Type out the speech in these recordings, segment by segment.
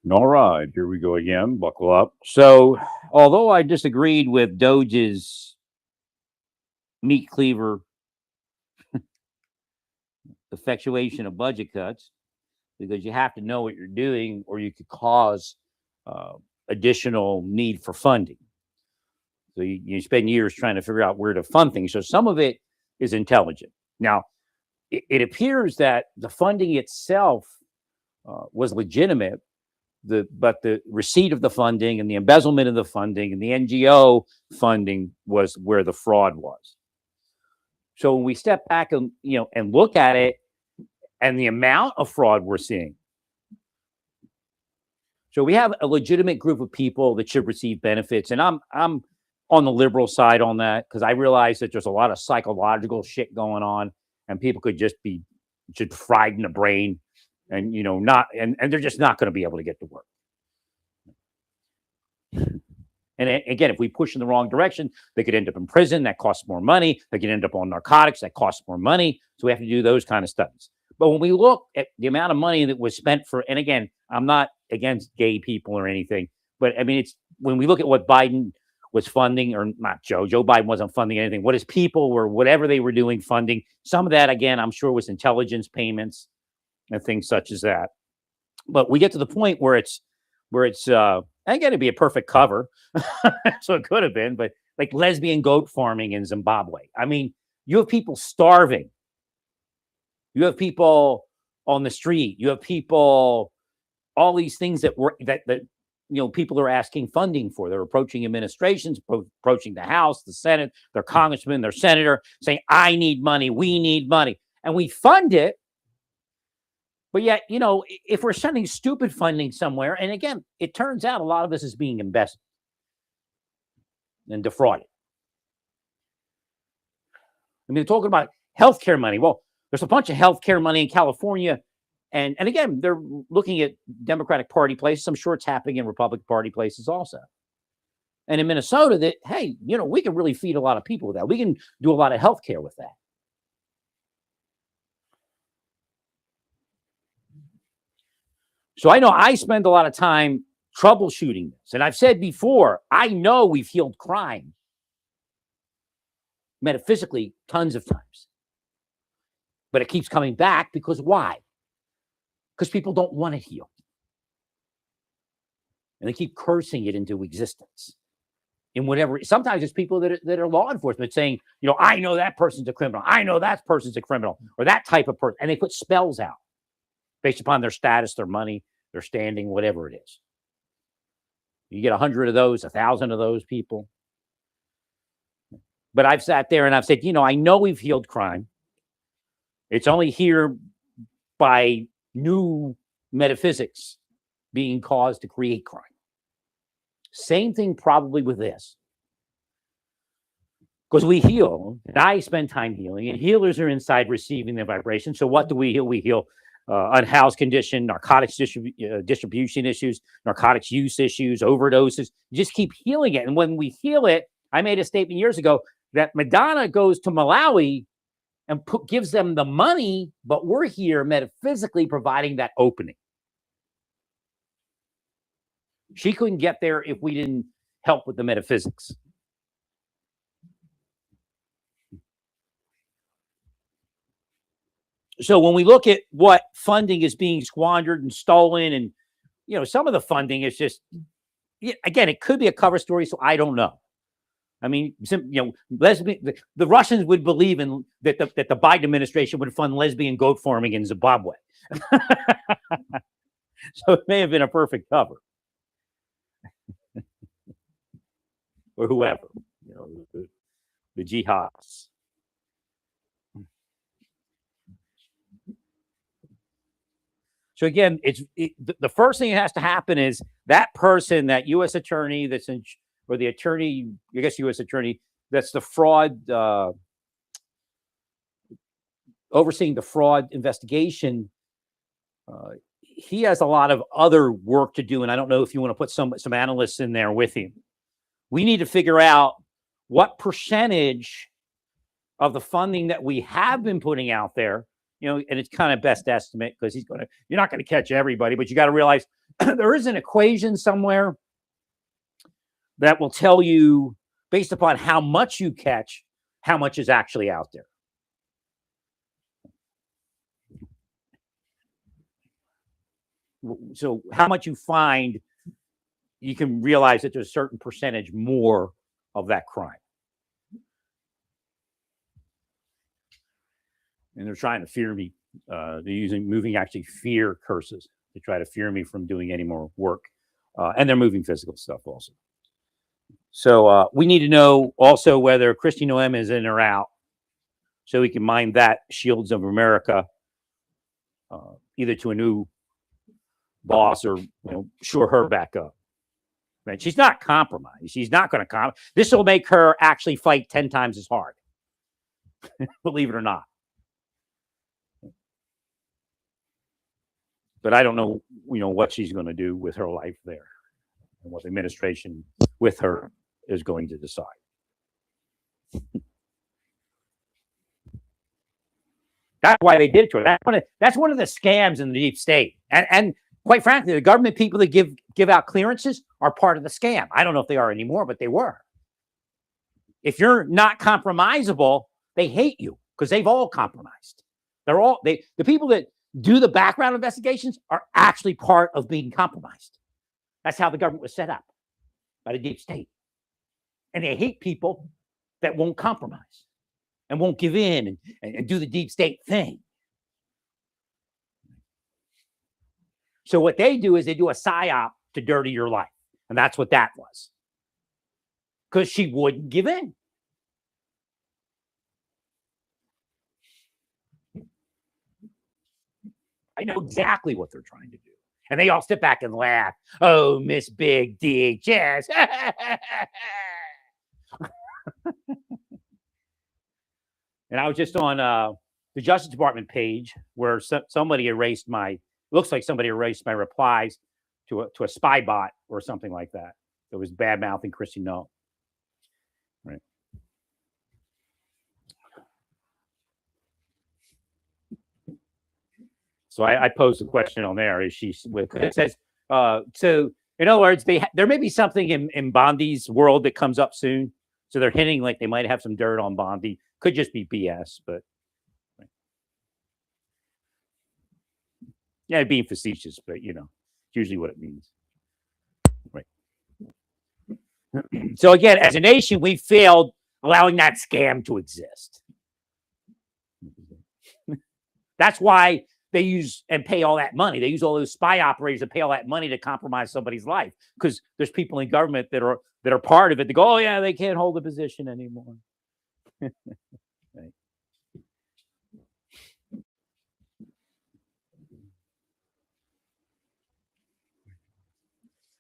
All right, here we go again. Buckle up. So, although I disagreed with Doge's meat cleaver effectuation of budget cuts, because you have to know what you're doing, or you could cause uh, additional need for funding. So you spend years trying to figure out where to fund things. So some of it is intelligent. Now, it appears that the funding itself was legitimate, but the receipt of the funding and the embezzlement of the funding and the NGO funding was where the fraud was. So when we step back and and look at it and the amount of fraud we're seeing, so we have a legitimate group of people that should receive benefits, and I'm on the liberal side on that because I realize that there's a lot of psychological shit going on, and people could just be fried in the brain, and not and they're just not going to be able to get to work. And again, if we push in the wrong direction, they could end up in prison. That costs more money. They could end up on narcotics. That costs more money. So we have to do those kind of studies. But when we look at the amount of money that was spent for, and again, I'm not against gay people or anything, but I mean, it's when we look at what Biden was funding, or not Joe Biden wasn't funding anything. What his people were, whatever they were doing, funding. Some of that, again, I'm sure was intelligence payments and things such as that. But we get to the point where it's I got to be a perfect cover. So it could have been, but like lesbian goat farming in Zimbabwe. I mean, you have people starving. You have people on the street. You have people, all these things that people are asking funding for. They're approaching administrations, approaching the House, the Senate, their congressman, their senator, saying, I need money. We need money. And we fund it. But yet, if we're sending stupid funding somewhere, and again, it turns out a lot of this is being invested and defrauded. I mean, they're talking about healthcare money. Well, there's a bunch of healthcare money in California. And again, they're looking at Democratic Party places. I'm sure it's happening in Republican Party places also. And in Minnesota, that, hey, we can really feed a lot of people with that. We can do a lot of healthcare with that. So I know I spend a lot of time troubleshooting this. And I've said before, I know we've healed crime metaphysically tons of times. But it keeps coming back because why? Because people don't want it healed. And they keep cursing it into existence. In whatever, sometimes it's people that are law enforcement saying, I know that person's a criminal. I know that person's a criminal, or that type of person. And they put spells out based upon their status, their money, their standing, whatever it is. You get 100 of those, 1,000 of those people. But I've sat there and I've said, I know we've healed crime. It's only here by new metaphysics being caused to create crime. Same thing probably with this. Because we heal, and I spend time healing, and healers are inside receiving the vibration. So what do we heal? We heal unhoused condition, narcotics distribution issues, narcotics use issues, overdoses. You just keep healing it. And when we heal it, I made a statement years ago that Madonna goes to Malawi and gives them the money, but we're here metaphysically providing that opening. She couldn't get there if we didn't help with the metaphysics. So when we look at what funding is being squandered and stolen, and some of the funding is just, again, it could be a cover story, so I don't know. I mean, lesbian, the Russians would believe in that the Biden administration would fund lesbian goat farming in Zimbabwe. So it may have been a perfect cover. Or whoever, the jihadists. So again, the first thing that has to happen is that person, that U.S. attorney that's in, or the attorney, I guess U.S. attorney, that's the fraud, overseeing the fraud investigation. He has a lot of other work to do, and I don't know if you want to put some analysts in there with him. We need to figure out what percentage of the funding that we have been putting out there, and it's kind of best estimate because you're not going to catch everybody, but you got to realize there is an equation somewhere that will tell you, based upon how much you catch, how much is actually out there. So how much you find, you can realize that there's a certain percentage more of that crime. And they're trying to fear me. They're moving actually fear curses to try to fear me from doing any more work. And they're moving physical stuff also. So we need to know also whether Kristi Noem is in or out, so we can mine that Shields of America, either to a new boss or shore her back up. Right? She's not compromised. She's not going to this will make her actually fight 10 times as hard. Believe it or not. But I don't know, what she's going to do with her life there, and what the administration with her is going to decide. That's why they did it to her. That's one of the scams in the deep state. And quite frankly, the government people that give out clearances are part of the scam. I don't know if they are anymore, but they were. If you're not compromisable, they hate you because they've all compromised. The people that do the background investigations are actually part of being compromised. That's how the government was set up by the deep state. And they hate people that won't compromise and won't give in and do the deep state thing. So what they do is they do a psyop to dirty your life. And that's what that was. Because she wouldn't give in. I know exactly what they're trying to do. And they all sit back and laugh. Oh, Miss Big DHS. And I was just on the Justice Department page where somebody erased looks like somebody erased my replies to a spy bot or something like that. It was bad mouthing Kristi Noem. Right. So I posed a question on there. Is she with it says so in other words, there may be something in Bondi's world that comes up soon. So they're hinting like they might have some dirt on Bondi. Could just be BS, but right. Yeah, being facetious, but it's usually what it means. Right. So again, as a nation, we failed allowing that scam to exist. That's why they use and pay all that money. They use all those spy operators to pay all that money to compromise somebody's life, because there's people in government that are part of it. They go, oh yeah, they can't hold the position anymore. Right.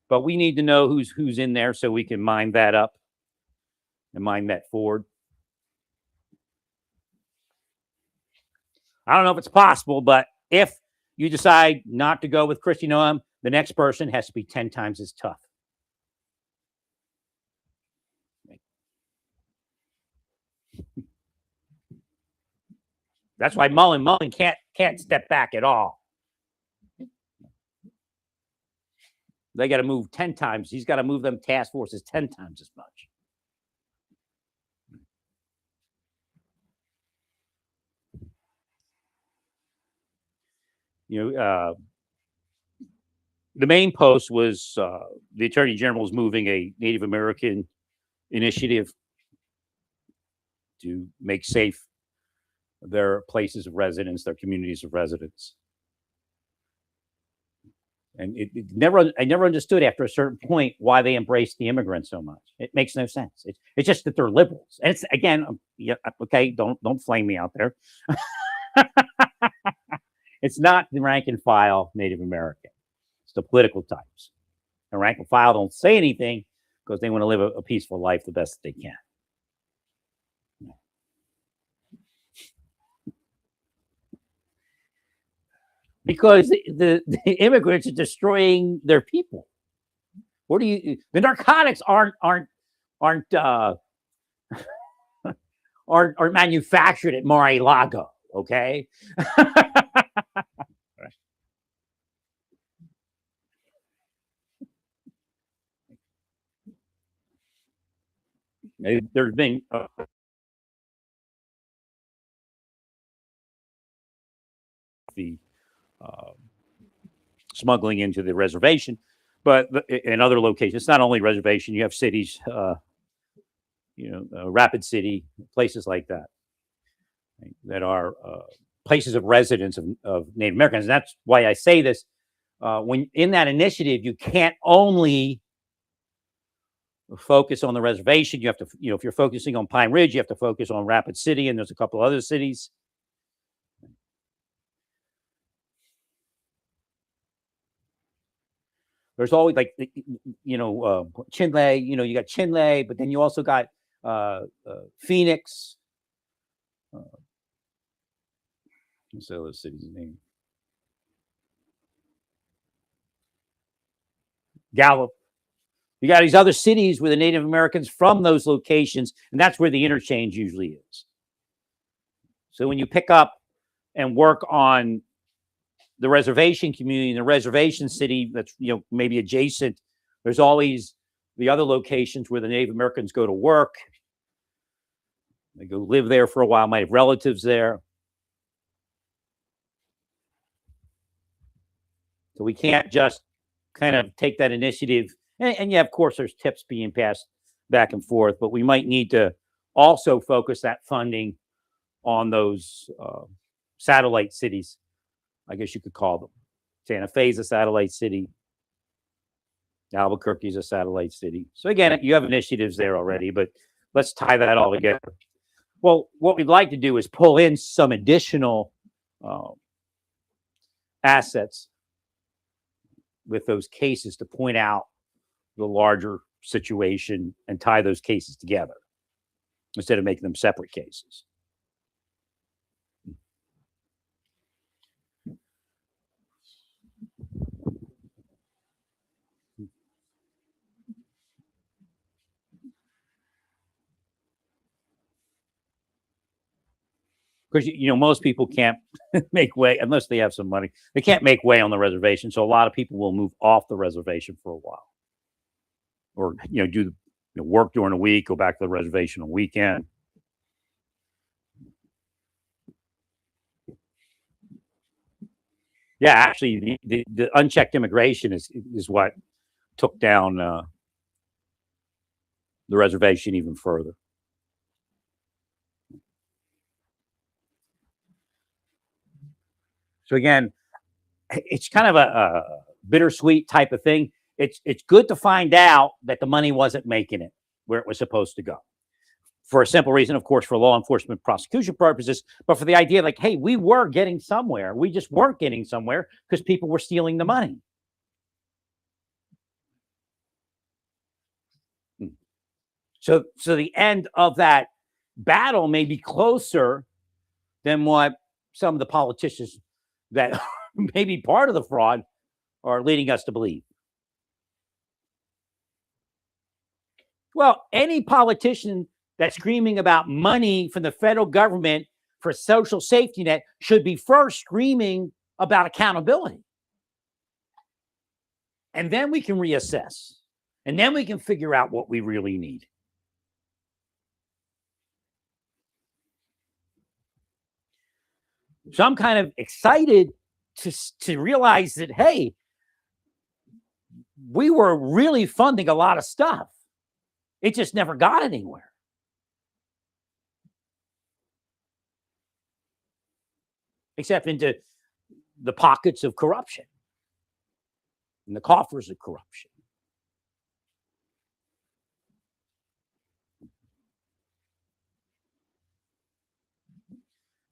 But we need to know who's in there so we can mine that up and mine that forward. I don't know if it's possible, but if you decide not to go with Kristi Noem, the next person has to be 10 times as tough. That's why Mullen can't step back at all. They got to move 10 times. He's got to move them task forces 10 times as much. The main post was the Attorney General is moving a Native American initiative to make safe their places of residence, their communities of residence. And I never understood after a certain point why they embraced the immigrants so much. It makes no sense. It's just that they're liberals. And it's, again, okay, don't flame me out there. It's not the rank and file Native American. It's the political types. The rank and file don't say anything because they want to live a peaceful life the best that they can. Because the immigrants are destroying their people. The narcotics aren't manufactured at Mar-a-Lago, okay? There's been the uh, smuggling into the reservation, but in other locations, it's not only reservation. You have cities, Rapid City, places like that, right, that are places of residence of Native Americans. And that's why I say this. When in that initiative, you can't only focus on the reservation. You have to, if you're focusing on Pine Ridge, you have to focus on Rapid City, and there's a couple other cities. There's always like, Chinle, you got Chinle, but then you also got Phoenix. What's the other city's name? Gallup. You got these other cities with the Native Americans from those locations, and that's where the interchange usually is. So when you pick up and work on the reservation community in the reservation city that's maybe adjacent, there's always the other locations where the Native Americans go to work. They go live there for a while, might have relatives there. So we can't just kind of take that initiative. And yeah, of course, there's tips being passed back and forth, but we might need to also focus that funding on those satellite cities, I guess you could call them. Santa Fe's a satellite city. Albuquerque's a satellite city. So again, you have initiatives there already, but let's tie that all together. Well, what we'd like to do is pull in some additional assets with those cases to point out the larger situation and tie those cases together instead of making them separate cases. Because most people can't make way unless they have some money. They can't make way on the reservation, so a lot of people will move off the reservation for a while, or do work during the week, go back to the reservation on weekend. Yeah, actually, the unchecked immigration is what took down the reservation even further. So again, it's kind of a bittersweet type of thing. It's good to find out that the money wasn't making it where it was supposed to go, for a simple reason, of course, for law enforcement prosecution purposes, but for the idea like, hey, we were getting somewhere. We just weren't getting somewhere because people were stealing the money. So the end of that battle may be closer than what some of the politicians that may be part of the fraud are leading us to believe. Well, any politician that's screaming about money from the federal government for social safety net should be first screaming about accountability. And then we can reassess. And then we can figure out what we really need. So I'm kind of excited to realize that, hey, we were really funding a lot of stuff. It just never got anywhere. Except into the pockets of corruption and the coffers of corruption.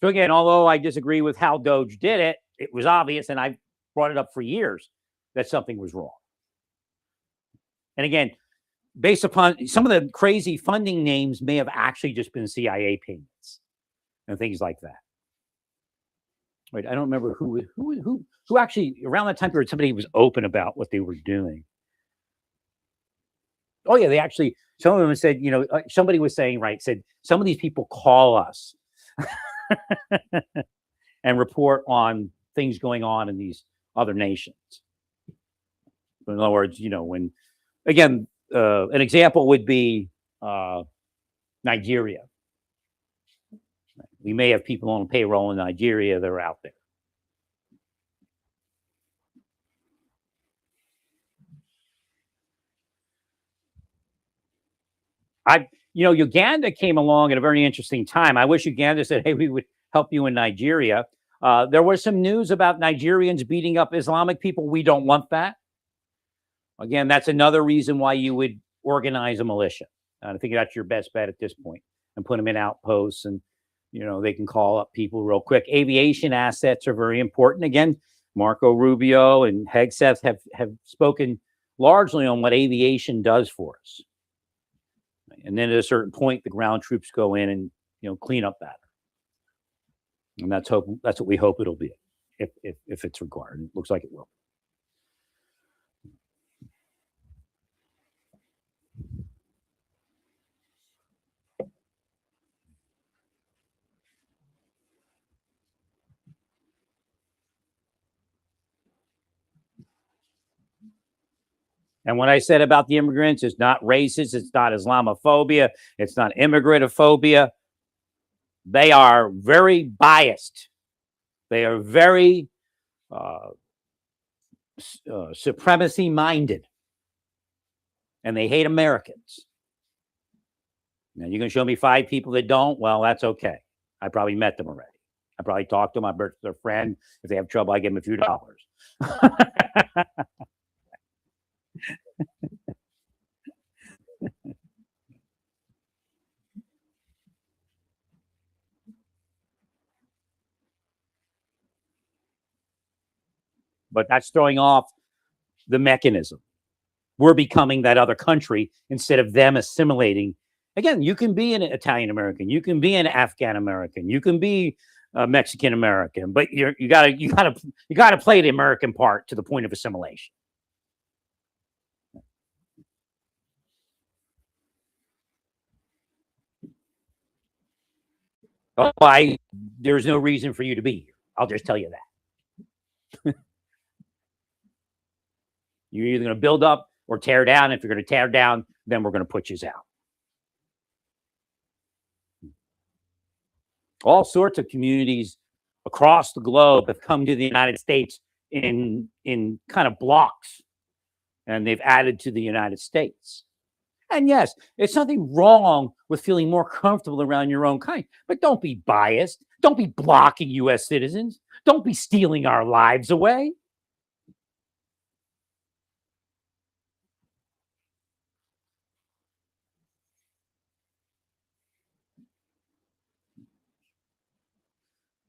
So again, although I disagree with how Doge did it, it was obvious, and I brought it up for years, that something was wrong. And again, based upon some of the crazy funding names may have actually just been CIA payments and things like that. Wait, I don't remember who actually around that time period somebody was open about what they were doing. Oh yeah, they actually, some of them said, somebody was saying, said some of these people call us and report on things going on in these other nations. In other words, when, again, an example would be Nigeria. We may have people on payroll in Nigeria that are out there. Uganda came along at a very interesting time. I wish Uganda said, hey, we would help you in Nigeria. There was some news about Nigerians beating up Islamic people. We don't want that. Again, that's another reason why you would organize a militia. I think that's your best bet at this point, and put them in outposts, and they can call up people real quick. Aviation assets are very important. Again, Marco Rubio and Hegseth have spoken largely on what aviation does for us. And then at a certain point, the ground troops go in and clean up that. And that's what we hope it'll be, if it's required. It looks like it will. And what I said about the immigrants is not racist. It's not Islamophobia. It's not immigratophobia. They are very biased. They are very supremacy minded. And they hate Americans. Now, you can show me 5 people that don't. Well, that's okay. I probably met them already. I probably talked to them. I bet their friend. If they have trouble, I give them a few dollars. But that's throwing off the mechanism. We're becoming that other country instead of them assimilating. Again, you can be an Italian American, you can be an Afghan American, you can be a Mexican American, but you gotta play the American part to the point of assimilation. There's no reason for you to be here. I'll just tell you that. You're either going to build up or tear down. If you're going to tear down, then we're going to put you out. All sorts of communities across the globe have come to the United States in kind of blocks, and they've added to the United States. And yes, it's nothing wrong with feeling more comfortable around your own kind, but don't be biased. Don't be blocking U.S. citizens. Don't be stealing our lives away.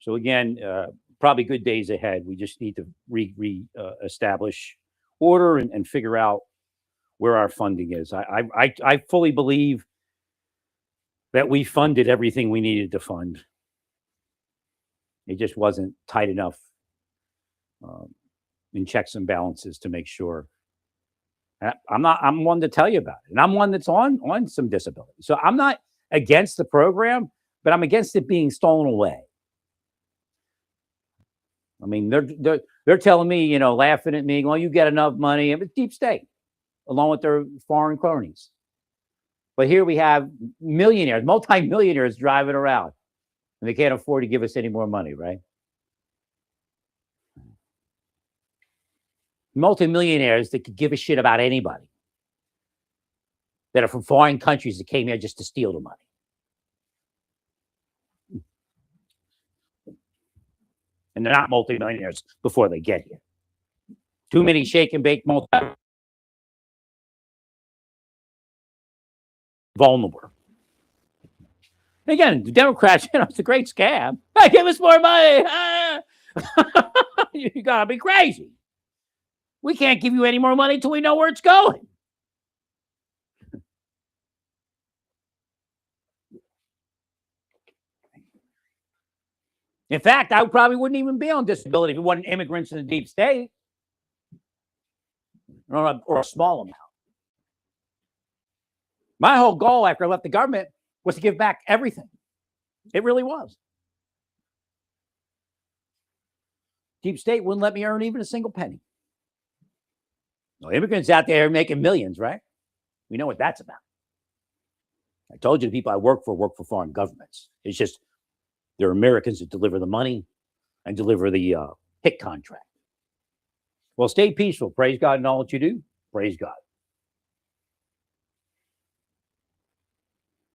So again, probably good days ahead. We just need to establish order and figure out where our funding is. I fully believe that we funded everything we needed to fund. It just wasn't tight enough in checks and balances to make sure. I'm one to tell you about it, and I'm one that's on some disability. So I'm not against the program, but I'm against it being stolen away. I mean, they're telling me, laughing at me, well, you get enough money. It's deep state, along with their foreign cronies. But here we have millionaires, multimillionaires driving around, and they can't afford to give us any more money, right? Multimillionaires that could give a shit about anybody, that are from foreign countries that came here just to steal the money. And they're not multimillionaires before they get here. Too many shake and bake vulnerable. Again, the Democrats, it's a great scam. Hey, give us more money. You gotta be crazy. We can't give you any more money until we know where it's going. In fact, I probably wouldn't even be on disability if it wasn't immigrants in the deep state, or a small amount. My whole goal after I left the government was to give back everything. It really was. Deep state wouldn't let me earn even a single penny. No, immigrants out there making millions, right? We know what that's about. I told you the people I work for foreign governments. It's just they're Americans that deliver the money and deliver the hit contract. Well, stay peaceful. Praise God in all that you do. Praise God.